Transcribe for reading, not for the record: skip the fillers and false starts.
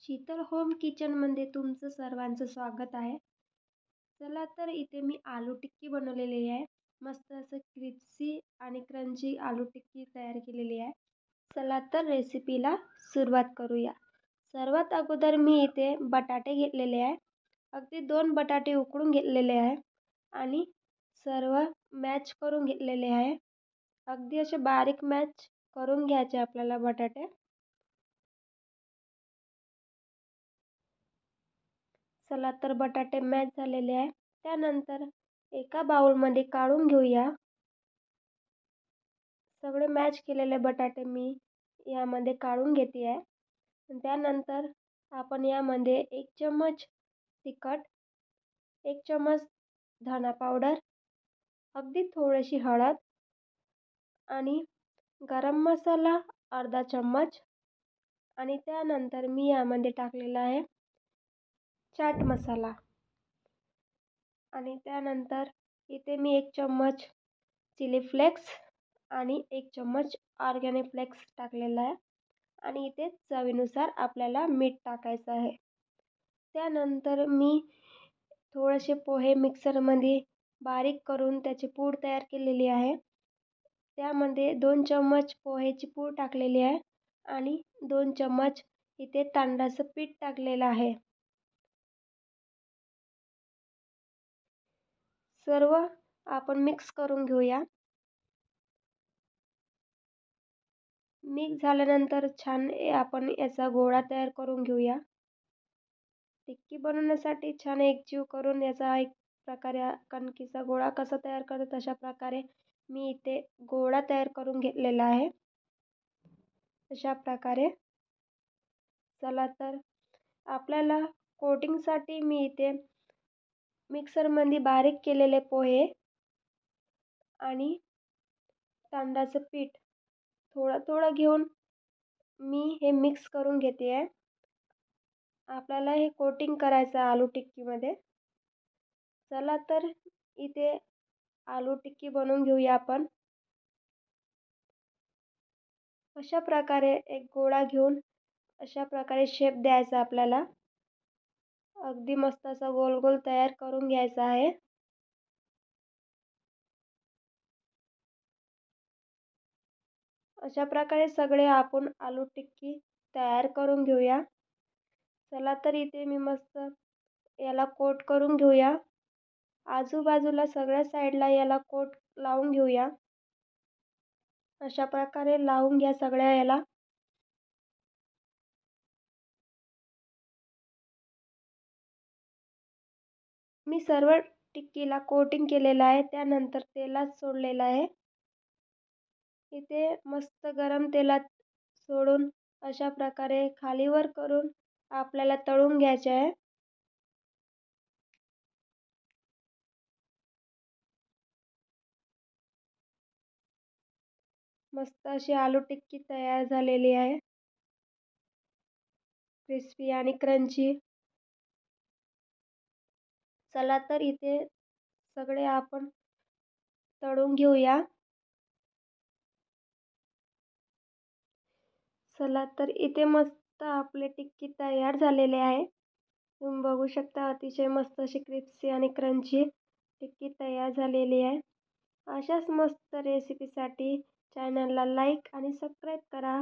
Sheetal home किचनमध्ये तुमचं सर्वांचं स्वागत आहे. चला तर इथे मी आलू टिक्की बनवलेली आहे. मस्त असं क्रिस्पी आणि क्रंची आलू टिक्की तयार केलेली आहे. चला तर रेसिपीला सुरुवात करूया. सर्वात अगोदर मी इथे बटाटे घेतलेले आहे. अगदी 2 बटाटे उकडून घेतलेले आहे आणि सर्व मॅच करून घेतलेले आहे. अगदी असे बारीक मॅच करून घ्यायचे आपल्याला बटाटे. चला तर बटाटे मॅच झालेले आहे. त्यानंतर एका बाउलमध्ये काढून घेऊया. सगळे मॅच केलेले बटाटे मी यामध्ये काढून घेते आहे. त्यानंतर आपण यामध्ये 1 चम्मच तिखट, 1 चम्मच धना पावडर, अगदी थोडीशी हळद आणि गरम मसाला अर्धा चम्मच आणि त्यानंतर मी यामध्ये टाकलेला आहे चाट मसाला आणि त्यानंतर इथे मी 1 चम्मच चिली फ्लेक्स आणि 1 चम्मच ऑर्गॅनिक फ्लेक्स टाकलेला आहे आणि इथे चवीनुसार आपल्याला मीठ टाकायचं आहे. त्यानंतर मी थोडेसे पोहे मिक्सरमध्ये बारीक करून त्याची पूड तयार केलेली आहे. त्यामध्ये 2 चम्मच पोहेची पूड टाकलेली आहे आणि 2 चम्मच इथे तांदळाचं पीठ टाकलेलं आहे. सर्व आपण मिक्स करून घेऊया. मिक्स झाल्यानंतर छान आपण याचा गोळा तयार करून घेऊया. टिक्की बनवण्यासाठी छान एकजीव करून याचा एक प्रकारे कणकीचा गोळा कसा तयार करतो तशा प्रकारे मी इथे गोळा तयार करून घेतलेला आहे. अशा प्रकारे. चला तर आपल्याला कोटिंगसाठी मी इथे मिक्सरमध्ये बारीक केलेले पोहे आणि तांदळाचं पीठ थोडं थोडं घेऊन मी हे मिक्स करून घेते आहे. आपल्याला हे कोटिंग करायचं आहे आलू टिक्कीमध्ये. चला तर इथे आलू टिक्की बनवून घेऊया आपण. अशा प्रकारे एक गोळा घेऊन अशा प्रकारे शेप द्यायचा आपल्याला. अगदी मस्त असा गोल गोल तयार करून घ्यायचा आहे. अशा प्रकारे सगळे आपण आलू टिक्की तयार करून घेऊया. चला तर इथे मी मस्त याला कोट करून घेऊया. आजूबाजूला सगळ्या साईडला याला कोट लावून घेऊया. अशा प्रकारे लावून घ्या सगळ्या याला. मी सर्व टिक्कीला कोटिंग केलेलं आहे. त्यानंतर तेलात सोडलेलं आहे. इथे मस्त गरम तेलात सोडून अशा प्रकारे खालीवर करून आपल्याला तळून घ्यायचे आहे. मस्त अशी आलू टिक्की तयार झालेली आहे. क्रिस्पी आणि क्रंची. चला तर इथे सगळे आपण तळून घेऊया. चला तर इथे मस्त आपले टिक्की तयार झालेले आहे. तुम्ही बघू शकता अतिशय मस्त अशी क्रिस्पी आणि क्रंची टिक्की तयार झालेली आहे. अशाच मस्त रेसिपीसाठी चॅनलला लाईक आणि सबस्क्राईब करा.